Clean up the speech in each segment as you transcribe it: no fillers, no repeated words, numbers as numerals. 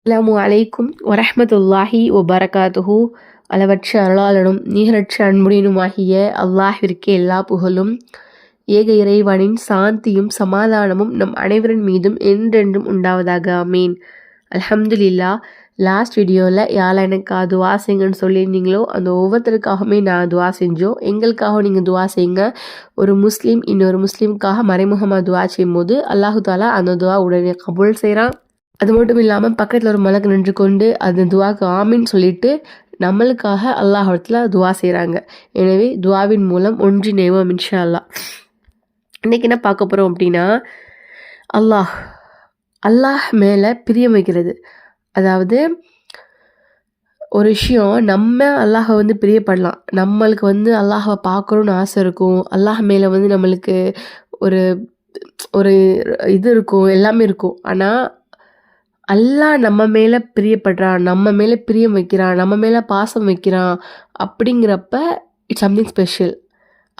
அஸ்ஸலாமு அலைக்கும் வரஹ்மத்துல்லாஹி வபரகாத்துஹு. அளவற்ற அருளாளனும் நிகரற்ற அன்புடையனுமாகிய அல்லாஹ்விற்கே எல்லா புகழும். ஏக இறைவனின் சாந்தியும் சமாதானமும் நம் அனைவரின் மீதும் என்றென்றும் உண்டாவதாக. ஆமீன். அல்ஹம்துலில்லா. லாஸ்ட் வீடியோவில் யாரெல்லாம் எனக்கு துவா செய்யுங்கன்னு சொல்லியிருந்தீங்களோ அந்த ஒவ்வொருத்தருக்காகவுமே நான் துவா செஞ்சோம். எங்களுக்காக நீங்கள் துவா செய்யுங்க. ஒரு முஸ்லீம் இன்னொரு முஸ்லீமுக்காக மறைமுகமாக துவா செய்யும்போது அல்லாஹு தாலா அந்த துவா உடனே கபூல் செய்கிறான். அது மட்டும் இல்லாமல் பக்கத்தில் ஒரு மலக்கு நின்று கொண்டு அந்த துவாக்கு ஆமின்னு சொல்லிட்டு நம்மளுக்காக அல்லாஹ்விடத்தில் துவா செய்கிறாங்க. எனவே துவாவின் மூலம் ஒன்றிணைவோம் இன்ஷா அல்லாஹ். இன்றைக்கி என்ன பார்க்க போகிறோம் அப்படின்னா, அல்லாஹ் மேலே பிரியம் வைக்கிறது. அதாவது ஒரு விஷயம், நம்ம அல்லாஹை பிரியப்படலாம். நம்மளுக்கு அல்லாஹை பார்க்கணுன்னு ஆசை இருக்கும். அல்லாஹ் மேலே நம்மளுக்கு ஒரு ஒரு இது இருக்கும், எல்லாமே இருக்கும். ஆனால் அல்லாஹ் நம்ம மேலே பிரியப்படுறான், நம்ம மேலே பிரியம் வைக்கிறான், நம்ம மேலே பாசம் வைக்கிறான் அப்படிங்கிறப்ப இட்ஸ் சம்திங் ஸ்பெஷல்.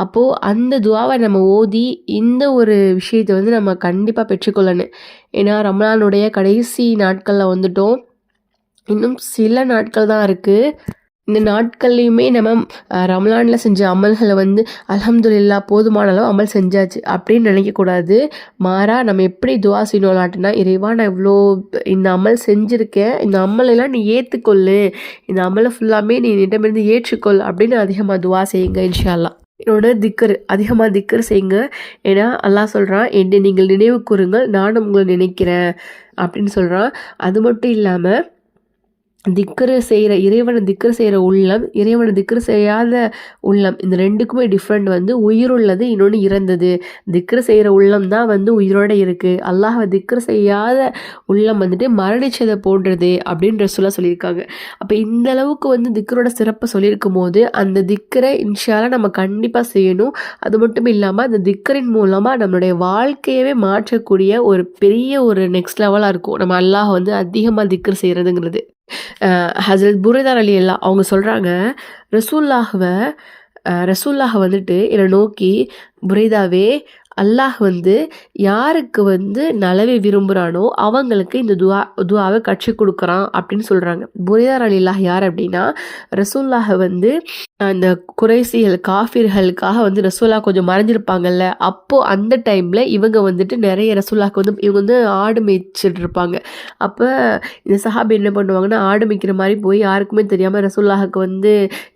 அப்போது அந்த துவாவை நம்ம ஓதி இந்த ஒரு விஷயத்தை நம்ம கண்டிப்பாக பெற்றுக்கொள்ளணும். ஏன்னா ரமலானுடைய கடைசி நாட்களில் வந்துட்டோம். இன்னும் சில நாட்கள் தான் இருக்குது. இந்த நாட்கள்லையுமே நம்ம ரமலானில் செஞ்ச அமல்களை அல்ஹம்துலில்லாஹ் போதுமான அளவு அமல் செஞ்சாச்சு அப்படின்னு நினைக்கக்கூடாது. மாறாக நம்ம எப்படி துவா செய்யணும்லாட்டுனா, இறைவா நான் இவ்வளோ இந்த அமல் செஞ்சுருக்கேன், இந்த அமலெல்லாம் நீ ஏற்றுக்கொள்ளு, இந்த அமலை ஃபுல்லாமே நீ என்னிடமிருந்து ஏற்றுக்கொள் அப்படின்னு அதிகமாக துவா செய்யுங்க இன்ஷா அல்லாஹ். என்னோட அதிகமாக திக்கர் செய்யுங்க. ஏன்னா அல்லாஹ் சொல்கிறான், என்னை நீங்கள் நினைவு கூறுங்கள், நானும் உங்களை நினைக்கிறேன் அப்படின்னு சொல்கிறான். அது மட்டும் இல்லாமல் இறைவனை திக்ரு செய்கிற உள்ளம், இறைவனை திக்ரு செய்யாத உள்ளம், இந்த ரெண்டுக்குமே டிஃப்ரெண்ட். உயிருள்ளது, இன்னொன்று இறந்தது. திக்ரு செய்கிற உள்ளம் தான் உயிரோடு இருக்குது. அல்லாஹ்வை திக்ரு செய்யாத உள்ளம் மரணிச்சதை போன்றது அப்படின்னு ரசூலுல்லாஹ் சொல்லியிருக்காங்க. அப்போ இந்த அளவுக்கு திக்ரோட சிறப்பை சொல்லியிருக்கும் போது அந்த திக்கரை இன்ஷா அல்லாஹ் நம்ம கண்டிப்பாக செய்யணும். அது மட்டும் இல்லாமல் அந்த திக்கரின் மூலமாக நம்மளுடைய வாழ்க்கையவே மாற்றக்கூடிய ஒரு பெரிய ஒரு நெக்ஸ்ட் லெவலாக இருக்கும் நம்ம அல்லாஹ் அதிகமாக திக்ரு செய்கிறதுங்கிறது. ஹஸரத் புரைதா ரலியல்லாஹு அவங்க சொல்கிறாங்க, ரசூல்லாஹ் என்னை நோக்கி, புரைதாவே, அல்லாஹ் யாருக்கு நலவை விரும்புகிறானோ அவங்களுக்கு இந்த துவாவை கற்றுக் கொடுக்குறான் அப்படின்னு சொல்கிறாங்க. புரைதா ரலியல்லாஹு யார் அப்படின்னா, ரசூல்லாஹ் அந்த குறைசிகள் காஃபிர்களுக்காக ரசூல்லாஹ் கொஞ்சம் மறைஞ்சிருப்பாங்கல்ல, அப்போது அந்த டைமில் இவங்க நிறைய ரசூல்லாஹ்க்கு இவங்க ஆடு மேய்ச்சிட்டு இருப்பாங்க. அப்போ இந்த சஹாபி என்ன பண்ணுவாங்கன்னா, ஆடு மேய்க்கிற மாதிரி போய் யாருக்குமே தெரியாமல் ரசூல்லாஹ்க்கு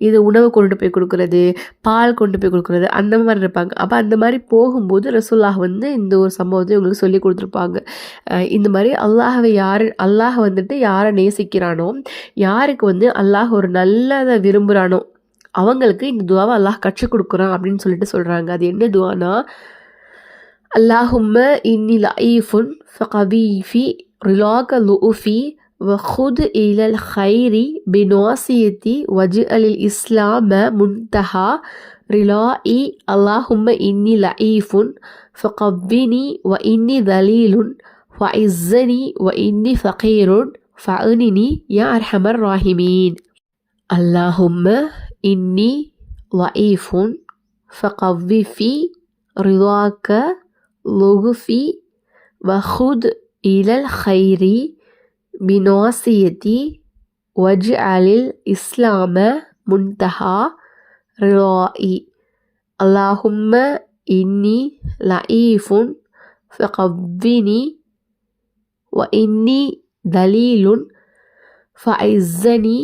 இது உணவு கொண்டு போய் கொடுக்குறது, பால் கொண்டு போய் கொடுக்குறது, அந்த மாதிரி இருப்பாங்க. அப்போ அந்த மாதிரி போகும்போது ரசூலுல்லாஹ் இந்த ஒரு சம்பவத்தை இவங்களுக்கு சொல்லி கொடுத்துருப்பாங்க. இந்த மாதிரி அல்லாஹ் யாரை நேசிக்கிறானோ, யாருக்கு அல்லாஹ் ஒரு நல்லதை விரும்புகிறானோ அவங்களுக்கு இந்த துவாவை அல்லாஹ் கற்றுக் கொடுக்குறான் அப்படின்னு சொல்லிட்டு சொல்கிறாங்க. அது என்ன துவானா, அல்லாஹும்ம இன்னி லஈஃபுன் ஃபகவீஃபி ரிலாக லுஃபி வஹுத் இலல் ஹைரி பினாசியத்தி வஜ்அலில் இஸ்லாம முன்தஹா ரிலாஇ அல்லாஹும்ம இன்னி லஈஃபுன் ஃபகவ்வினி வ இன்னி தலீலுன் ஃபஇஸ்ஸனி வ இன்னி ஃபகீருன் ஃபஅனினி யா அர்ஹமர் ராஹிமீன். அல்லாஹும்ம இன்னி லஈஃபுன் ஃபகவ்வி ரிலாக லுஃபி வஹுத் இலல் ஹைரி பினாசியத்தி வஜ்அலில் இஸ்லாம முன்தஹா ரிலாஇ அல்லாஹும்ம இன்னி லஈஃபுன் ஃபகவ்வினி வ இன்னி தலீலுன் ஃபஇஸ்ஸனி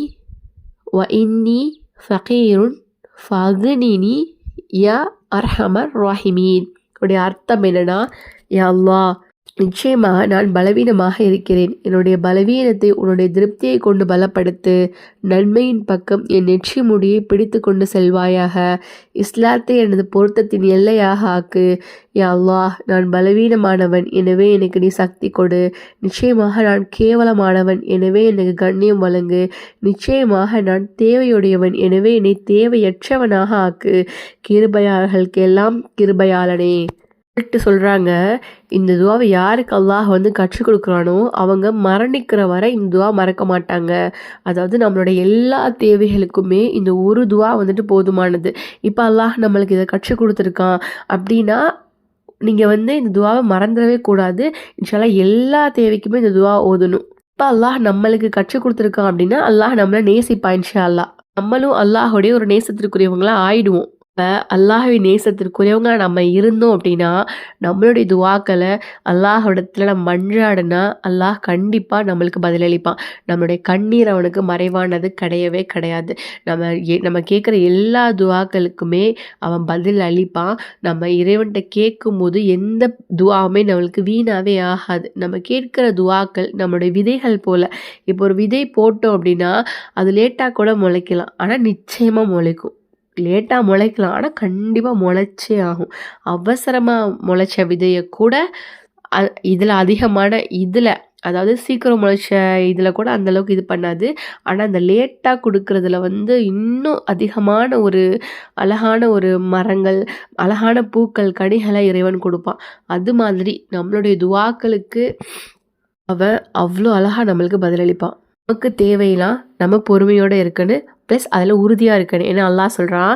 வ இன்னி ஃபகீருன் ஃபஅக்னினி யா அர்ஹமர் ராஹிமீன். உடைய அர்த்தம் என்னன்னா, யா அல்லாஹ், நிச்சயமாக நான் பலவீனமாக இருக்கிறேன். என்னுடைய பலவீனத்தை உன்னுடைய திருப்தியை கொண்டு பலப்படுத்து. நன்மையின் பக்கம் என் நெற்றி முடியை பிடித்து கொண்டு செல்வாயாக. இஸ்லாத்தை எனது பொருத்தத்தின் எல்லையாக ஆக்கு. யா அல்லாஹ், நான் பலவீனமானவன், எனவே எனக்கு நீ சக்தி கொடு. நிச்சயமாக நான் கேவலமானவன், எனவே எனக்கு கண்ணியம் வழங்கு. நிச்சயமாக நான் தேவையுடையவன், எனவே என்னை தேவையற்றவனாக ஆக்கு. கிருபையாளர்களுக்கெல்லாம் கிருபையாளனே சொல்கிறாங்க. இந்த துவாவை யாருக்கு அல்லாஹ் கற்றுக் கொடுக்குறானோ அவங்க மரணிக்கிற வரை இந்த துவா மறக்க மாட்டாங்க. அதாவது நம்மளுடைய எல்லா தேவைகளுக்குமே இந்த ஒரு துவா போதுமானது. இப்போ அல்லாஹ் நம்மளுக்கு இதை கற்றுக் கொடுத்துருக்கான் அப்படின்னா நீங்கள் இந்த துவாவை மறந்துடவே கூடாது. இன்ஷா அல்லாஹ் எல்லா தேவைக்குமே இந்த துவா ஓதணும். இப்போ அல்லாஹ் நம்மளுக்கு கற்றுக் கொடுத்துருக்கான் அப்படின்னா அல்லாஹ் நம்மளை நேசிப்பான் இன்ஷா அல்லாஹ். நம்மளும் அல்லாஹுடைய ஒரு நேசத்திற்குரியவங்களா ஆயிடுவோம். இப்போ அல்லாஹ்வின் நேசத்திற்குரியவங்க நம்ம இருந்தோம் அப்படின்னா நம்மளுடைய துவாக்களை அல்லாஹ்விடத்தில் நம்ம மன்றாடுனா அல்லாஹ் கண்டிப்பாக நம்மளுக்கு பதிலளிப்பான். நம்மளுடைய கண்ணீர் அவனுக்கு மறைவானது கிடையவே கிடையாது. நம்ம கேட்குற எல்லா துவாக்களுக்குமே அவன் பதில் அளிப்பான். நம்ம இறைவன்கிட்ட கேட்கும்போது எந்த துவாவுமே நம்மளுக்கு வீணாவே ஆகாது. நம்ம கேட்குற துவாக்கள் நம்மளுடைய விதைகள் போல். இப்போ ஒரு விதை போட்டோம் அப்படின்னா அது லேட்டாக கூட முளைக்கலாம், ஆனால் நிச்சயமாக முளைக்கும். லேட்டாக முளைக்கலாம், ஆனால் கண்டிப்பாக முளைச்சே ஆகும். அவசரமாக முளைச்ச விதையை கூட இதில் அதிகமான அதாவது சீக்கிரம் முளைச்ச இதில் கூட அந்தளவுக்கு இது பண்ணாது. ஆனால் அந்த லேட்டாக கொடுக்குறதுல இன்னும் அதிகமான ஒரு அழகான ஒரு மரங்கள், அழகான பூக்கள், கனிகளை இறைவன் கொடுப்பான். அது மாதிரி நம்மளுடைய துவாக்களுக்கு அவன் அவ்வளோ அழகாக நம்மளுக்கு பதிலளிப்பான். நமக்கு தேவையெல்லாம் நம்ம பொறுமையோடு இருக்கணும், ப்ளஸ் அதில் உறுதியாக இருக்கணும். ஏன்னா அல்லாஹ் சொல்கிறான்,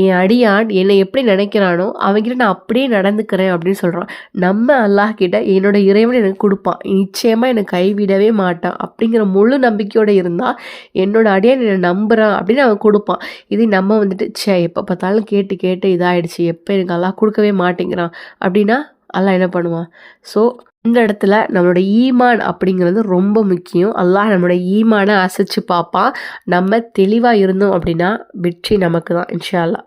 என் அடியான் என்னை எப்படி நினைக்கிறானோ அவன்கிட்ட நான் அப்படியே நடந்துக்கிறேன் அப்படின்னு சொல்கிறான். நம்ம அல்லாஹ் கிட்ட என்னோட இறைவன் எனக்கு கொடுப்பான், நிச்சயமாக என்னை கைவிடவே மாட்டான் அப்படிங்கிற முழு நம்பிக்கையோடு இருந்தால் என்னோட அடியான் என்னை நம்புகிறான் அப்படின்னு அவன் கொடுப்பான். இது நம்ம எப்போ பார்த்தாலும் கேட்டு கேட்டு இதாகிடுச்சு, எப்போ எனக்கு அல்லாஹ் கொடுக்கவே மாட்டேங்கிறான் அப்படின்னா அல்லாஹ் என்ன பண்ணுவான்? ஸோ இந்த இடத்துல நம்மளோட ஈமான் அப்படிங்கிறது ரொம்ப முக்கியம். அல்லாஹ் நம்மளோட ஈமானை அசைச்சு பார்ப்பான். நம்ம தெளிவாக இருந்தோம் அப்படின்னா வெற்றி நமக்கு தான் இன்ஷா அல்லாஹ்.